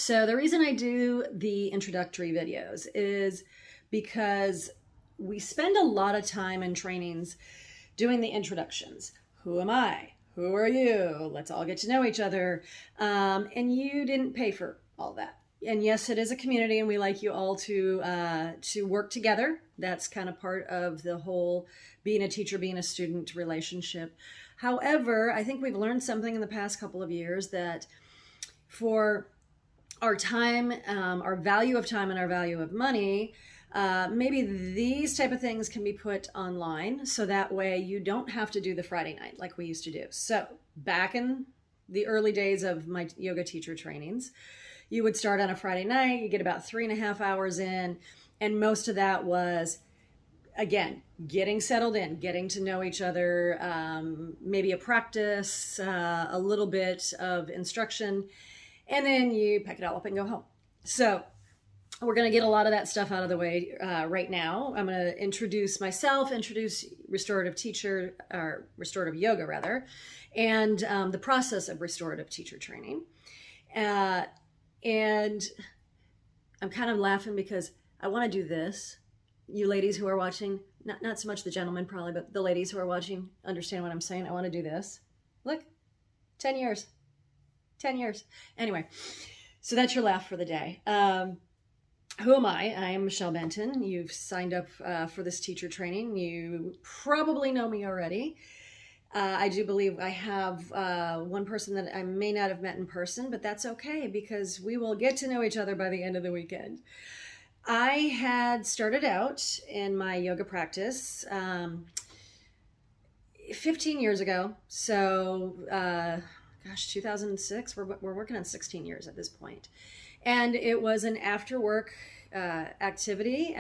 So the reason I do the introductory videos is because we spend a lot of time in trainings doing the introductions. Who am I? Who are you? Let's all get to know each other. And you didn't pay for all that. And yes, it is a community, and we like you all to work together. That's kind of part of the whole being a teacher, being a student relationship. However, I think we've learned something in the past couple of years that for our time, our value of time and our value of money, maybe these type of things can be put online, so that way you don't have to do the Friday night like we used to do. So back in the early days of my yoga teacher trainings, you would start on a Friday night, you get about 3.5 hours in, and most of that was, again, getting settled in, getting to know each other, maybe a practice, a little bit of instruction, and then you pick it all up and go home. So we're going to get a lot of that stuff out of the way right now. I'm going to introduce myself, introduce restorative teacher, or restorative yoga rather, and the process of restorative teacher training. And I'm kind of laughing because I want to do this. You ladies who are watching, not so much the gentlemen probably, but the ladies who are watching understand what I'm saying. I want to do this. Look, 10 years. 10 years. Anyway, so that's your laugh for the day. Who am I? I am Michelle Benton. You've signed up for this teacher training. You probably know me already. I do believe I have one person that I may not have met in person, but that's okay because we will get to know each other by the end of the weekend. I had started out in my yoga practice 15 years ago. So, 2006, we're working on 16 years at this point. And it was an after work activity.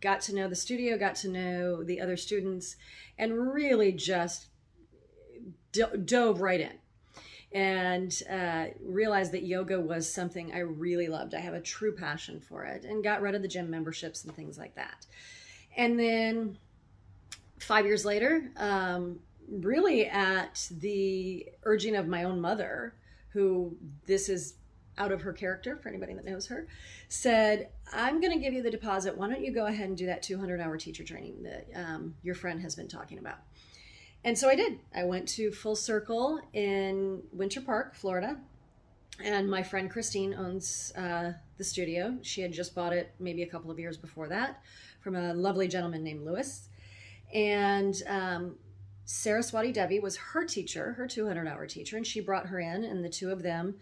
Got to know the studio, got to know the other students, and really just dove right in and realized that yoga was something I really loved. I have a true passion for it, and got rid of the gym memberships and things like that. And then 5 years later, really at the urging of my own mother, who, this is out of her character for anybody that knows her, said, I'm going to give you the deposit. Why don't you go ahead and do that 200-hour teacher training that your friend has been talking about? And so I did. I went to Full Circle in Winter Park, Florida. And my friend Christine owns the studio. She had just bought it maybe a couple of years before that from a lovely gentleman named Lewis. And Saraswati Devi was her teacher, her 200-hour teacher, and she brought her in, and the two of them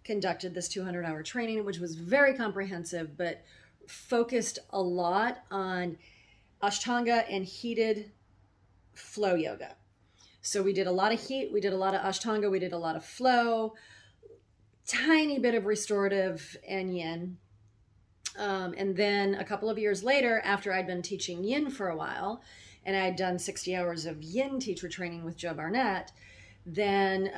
conducted this 200-hour training, which was very comprehensive, but focused a lot on Ashtanga and heated flow yoga. So we did a lot of heat, we did a lot of Ashtanga, we did a lot of flow, tiny bit of restorative and yin. And then a couple of years later, after I'd been teaching yin for a while, and I had done 60 hours of yin teacher training with Joe Barnett, then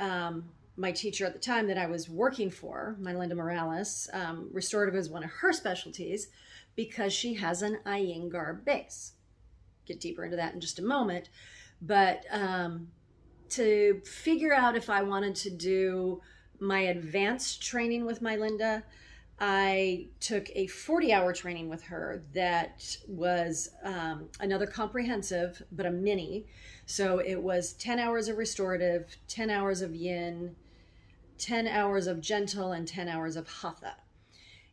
my teacher at the time that I was working for, my Linda Morales, restorative is one of her specialties because she has an Iyengar base. Get deeper into that in just a moment. But to figure out if I wanted to do my advanced training with my Linda, I took a 40-hour training with her that was another comprehensive, but a mini. So it was 10 hours of restorative, 10 hours of yin, 10 hours of gentle, and 10 hours of hatha.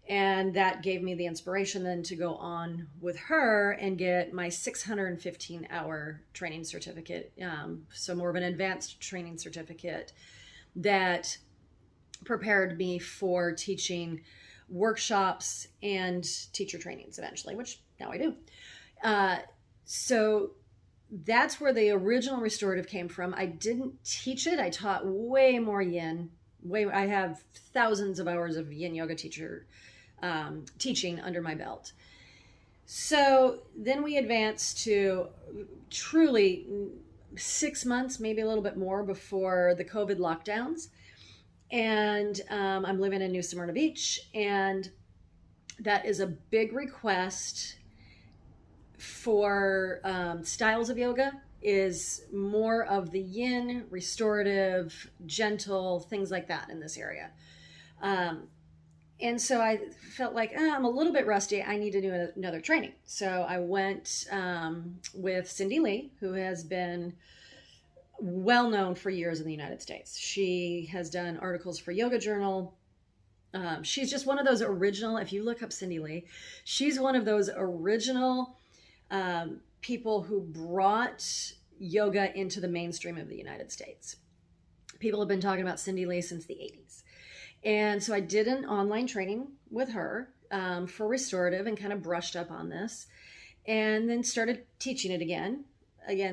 And that gave me the inspiration then to go on with her and get my 615-hour training certificate. So more of an advanced training certificate that prepared me for teaching workshops and teacher trainings eventually, which now I do. So that's where the original restorative came from. I didn't teach it. I taught way more yin. I have thousands of hours of yin yoga teaching under my belt. So then we advanced to truly 6 months, maybe a little bit more before the COVID lockdowns. And I'm living in New Smyrna Beach, and that is a big request for styles of yoga is more of the yin, restorative, gentle, things like that in this area. And so I felt like, I'm a little bit rusty. I need to do another training. So I went with Cindy Lee, who has been well known for years in the United States. She has done articles for Yoga Journal. She's just one of those original, if you look up Cindy Lee, she's one of those original people who brought yoga into the mainstream of the United States. People have been talking about Cindy Lee since the 80s. And so I did an online training with her for restorative and kind of brushed up on this, and then started teaching it again,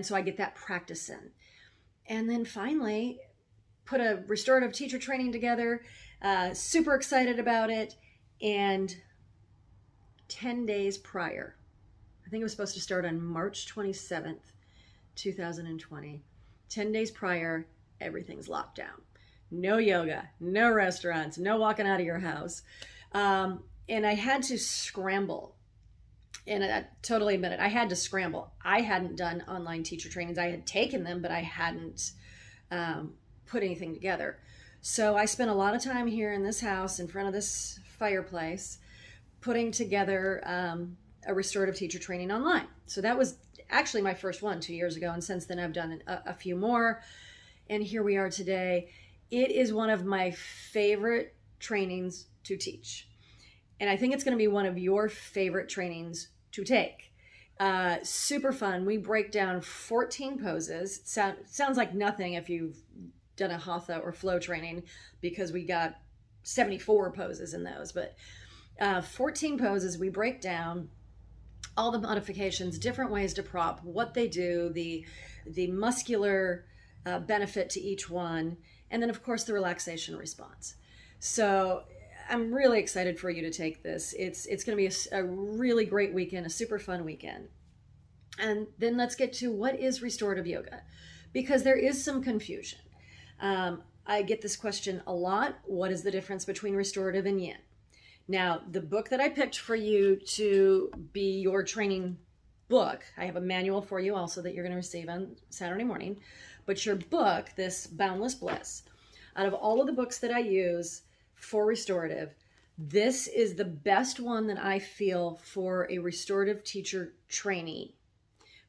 so I get that practice in. And then finally put a restorative teacher training together, super excited about it. And 10 days prior, I think it was supposed to start on March 27th, 2020. 10 days prior, everyth's locked down. No yoga, no restaurants, no walking out of your house. And I had to scramble. And I totally admit it, I had to scramble. I hadn't done online teacher trainings. I had taken them, but I hadn't put anything together. So I spent a lot of time here in this house in front of this fireplace putting together a restorative teacher training online. So that was actually my first one 2 years ago. And since then I've done a few more. And here we are today. It is one of my favorite trainings to teach. And I think it's going to be one of your favorite trainings to take. Super fun. We break down 14 poses. Sounds like nothing if you've done a hatha or flow training, because we got 74 poses in those. But 14 poses, we break down all the modifications, different ways to prop, what they do, the muscular benefit to each one, and then of course the relaxation response. So I'm really excited for you to take this. It's going to be a really great weekend, a super fun weekend. And then let's get to what is restorative yoga, because there is some confusion. I get this question a lot. What is the difference between restorative and yin? Now, the book that I picked for you to be your training book, I have a manual for you also that you're going to receive on Saturday morning. But your book, this Boundless Bliss, out of all of the books that I use for restorative, this is the best one that I feel for a restorative teacher trainee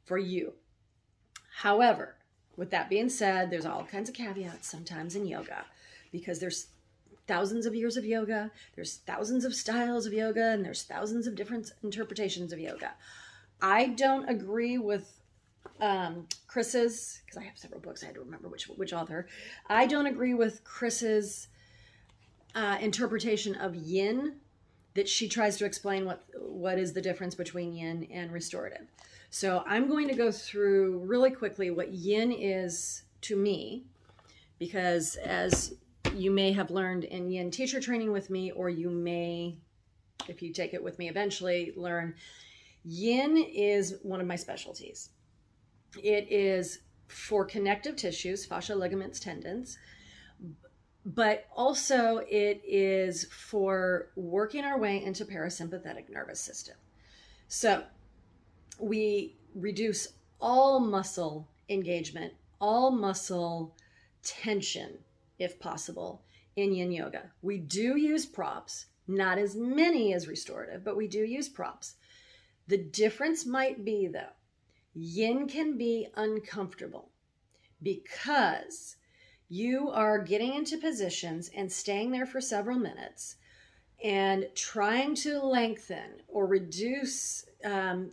for you. However, with that being said, there's all kinds of caveats sometimes in yoga, because there's thousands of years of yoga, there's thousands of styles of yoga, and there's thousands of different interpretations of yoga. I don't agree with Chris's, because I have several books, I had to remember which author. I don't agree with Chris's interpretation of yin, that she tries to explain what is the difference between yin and restorative. So I'm going to go through really quickly what yin is to me, because as you may have learned in yin teacher training with me, or you may, if you take it with me eventually, learn yin is one of my specialties. It is for connective tissues, fascia, ligaments, tendons, but also it is for working our way into parasympathetic nervous system. So we reduce all muscle engagement, all muscle tension, if possible, in yin yoga. We do use props, not as many as restorative, but we do use props. The difference might be, though, yin can be uncomfortable because you are getting into positions and staying there for several minutes and trying to lengthen or reduce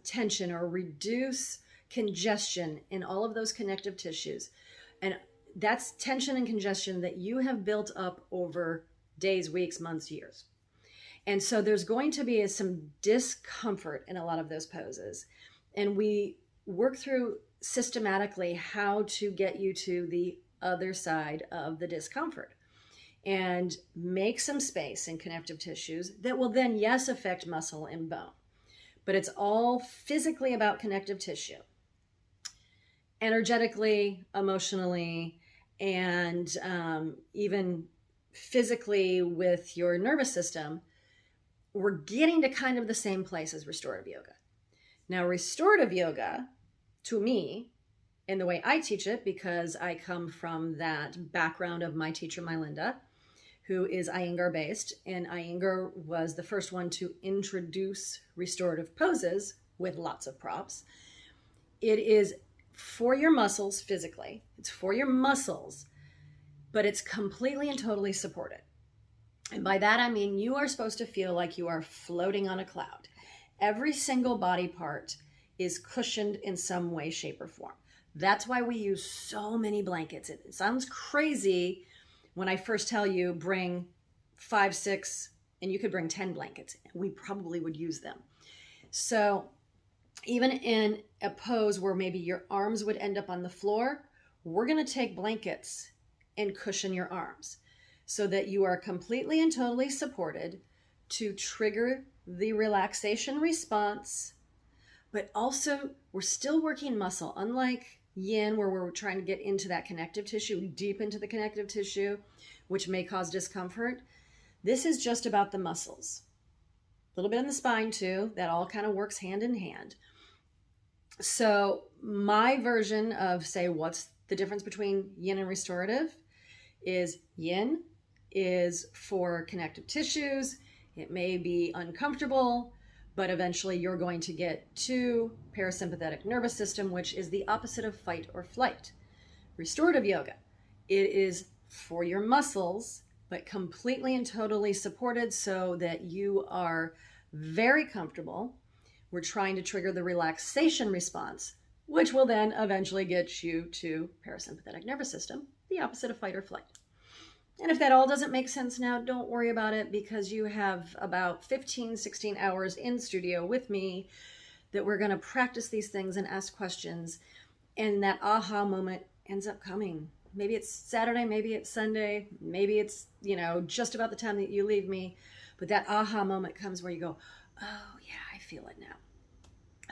tension or reduce congestion in all of those connective tissues. And that's tension and congestion that you have built up over days, weeks, months, years. And so there's going to be some discomfort in a lot of those poses. And we work through systematically how to get you to the other side of the discomfort and make some space in connective tissues that will then, yes, affect muscle and bone. But it's all physically about connective tissue. Energetically, emotionally, and even physically with your nervous system, we're getting to kind of the same place as restorative yoga. Now, restorative yoga, to me, in the way I teach it, because I come from that background of my teacher, my Linda, who is Iyengar based. And Iyengar was the first one to introduce restorative poses with lots of props. It is for your muscles physically. It's for your muscles, but it's completely and totally supported. And by that, I mean, you are supposed to feel like you are floating on a cloud. Every single body part is cushioned in some way, shape, or form. That's why we use so many blankets. It sounds crazy when I first tell you bring 5, 6, and you could bring 10 blankets. We probably would use them. So even in a pose where maybe your arms would end up on the floor, we're going to take blankets and cushion your arms so that you are completely and totally supported to trigger the relaxation response. But also, we're still working muscle. Unlike Yin, where we're trying to get into that connective tissue, deep into the connective tissue, which may cause discomfort, this is just about the muscles. A little bit in the spine too. That all kind of works hand in hand. So my version of, say, what's the difference between Yin and restorative is Yin is for connective tissues. It may be uncomfortable, but eventually you're going to get to parasympathetic nervous system, which is the opposite of fight or flight. Restorative yoga, it is for your muscles, but completely and totally supported so that you are very comfortable. We're trying to trigger the relaxation response, which will then eventually get you to parasympathetic nervous system, the opposite of fight or flight. And if that all doesn't make sense now, don't worry about it, because you have about 15, 16 hours in studio with me that we're going to practice these things and ask questions. And that aha moment ends up coming. Maybe it's Saturday, maybe it's Sunday, maybe it's, just about the time that you leave me. But that aha moment comes where you go, oh yeah, I feel it now.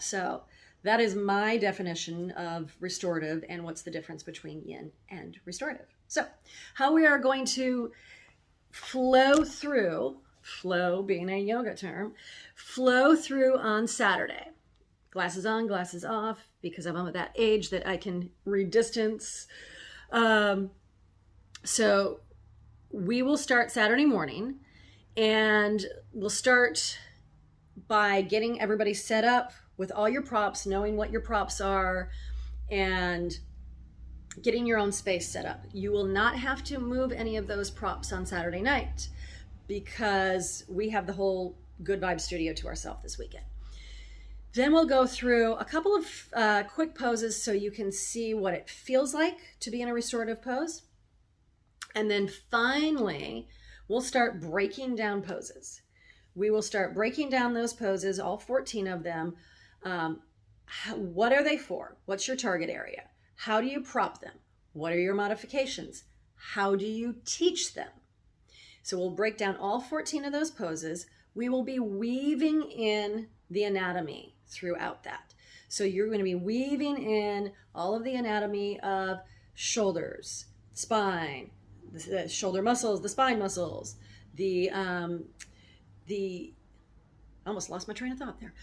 So that is my definition of restorative and what's the difference between Yin and restorative. So how we are going to flow being a yoga term, flow through on Saturday. Glasses on, glasses off, because I'm at that age that I can read distance. So we will start Saturday morning, and we'll start by getting everybody set up with all your props, knowing what your props are, and getting your own space set up. You will not have to move any of those props on Saturday night because we have the whole Good Vibe studio to ourselves this weekend. Then we'll go through a couple of quick poses so you can see what it feels like to be in a restorative pose. And then finally, we'll start breaking down poses. We will start breaking down those poses, all 14 of them. What are they for? What's your target area? How do you prop them? What are your modifications? How do you teach them? So we'll break down all 14 of those poses. We will be weaving in the anatomy throughout that. So you're going to be weaving in all of the anatomy of shoulders, spine, the shoulder muscles, the spine muscles, the I almost lost my train of thought there.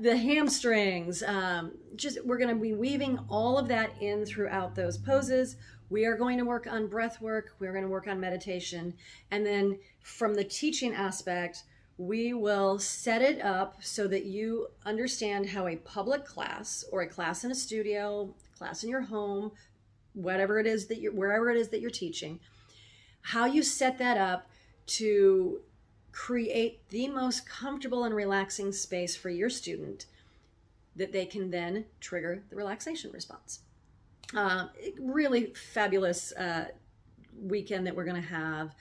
The hamstrings, we're going to be weaving all of that in throughout those poses. We are going to work on breath work. We're going to work on meditation. And then from the teaching aspect, we will set it up so that you understand how a public class or a class in a studio, class in your home, wherever it is that you're teaching, how you set that up to create the most comfortable and relaxing space for your student that they can then trigger the relaxation response. Really fabulous weekend that we're going to have.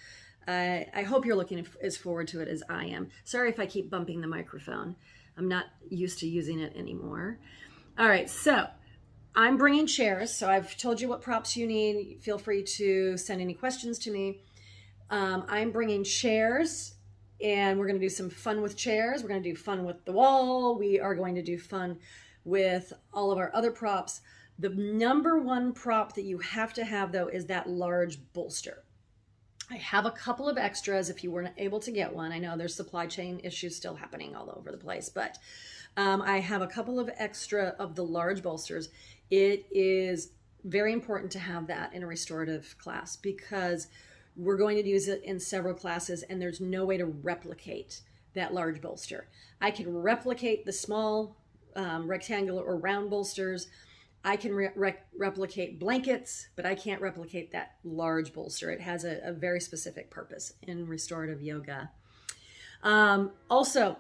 I hope you're looking as forward to it as I am. Sorry if I keep bumping the microphone. I'm not used to using it anymore. All right, so I'm bringing chairs. So I've told you what props you need. Feel free to send any questions to me. I'm bringing chairs. And we're going to do some fun with chairs. We're going to do fun with the wall. We are going to do fun with all of our other props. The number one prop that you have to have, though, is that large bolster. I have a couple of extras if you weren't able to get one. I know there's supply chain issues still happening all over the place, but I have a couple of extra of the large bolsters. It is very important to have that in a restorative class because We're going to use it in several classes, and there's no way to replicate that large bolster. I can replicate the small rectangular or round bolsters. I can replicate blankets, but I can't replicate that large bolster. It has a very specific purpose in restorative yoga. Also,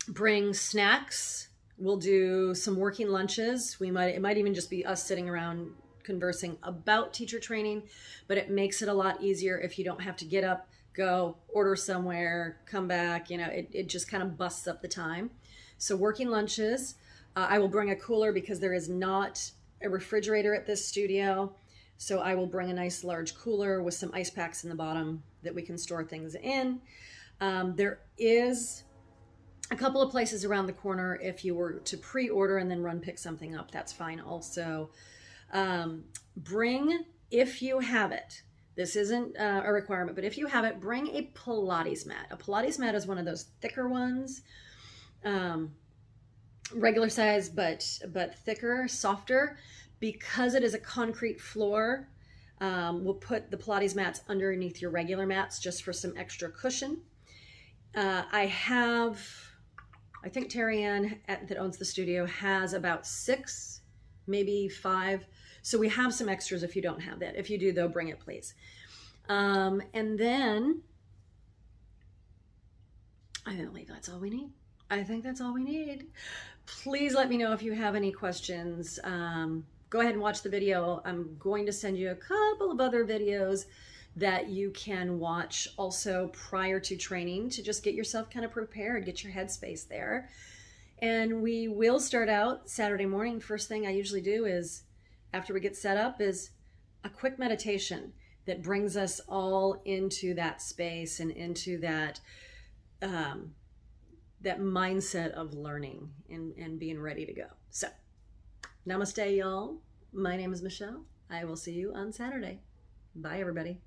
bring snacks. We'll do some working lunches. It might even just be us sitting around conversing about teacher training, but it makes it a lot easier if you don't have to get up, go, order somewhere, come back. It just kind of busts up the time. So working lunches. I will bring a cooler because there is not a refrigerator at this studio. So I will bring a nice large cooler with some ice packs in the bottom that we can store things in. There is a couple of places around the corner if you were to pre-order and then pick something up, that's fine also. Bring, if you have it, this isn't a requirement, but if you have it, bring a Pilates mat. A Pilates mat is one of those thicker ones. Regular size, but thicker, softer. Because it is a concrete floor, we'll put the Pilates mats underneath your regular mats just for some extra cushion. I think Terry Ann that owns the studio has about 6, maybe 5. So we have some extras if you don't have that. If you do though, bring it please. And then I believe that's all we need. I think that's all we need. Please let me know if you have any questions. Go ahead and watch the video. I'm going to send you a couple of other videos that you can watch also prior to training to just get yourself kind of prepared, get your headspace there. And we will start out Saturday morning. First thing I usually do is, after we get set up, is a quick meditation that brings us all into that space and into that that mindset of learning and being ready to go. So, namaste, y'all. My name is Michelle. I will see you on Saturday. Bye, everybody.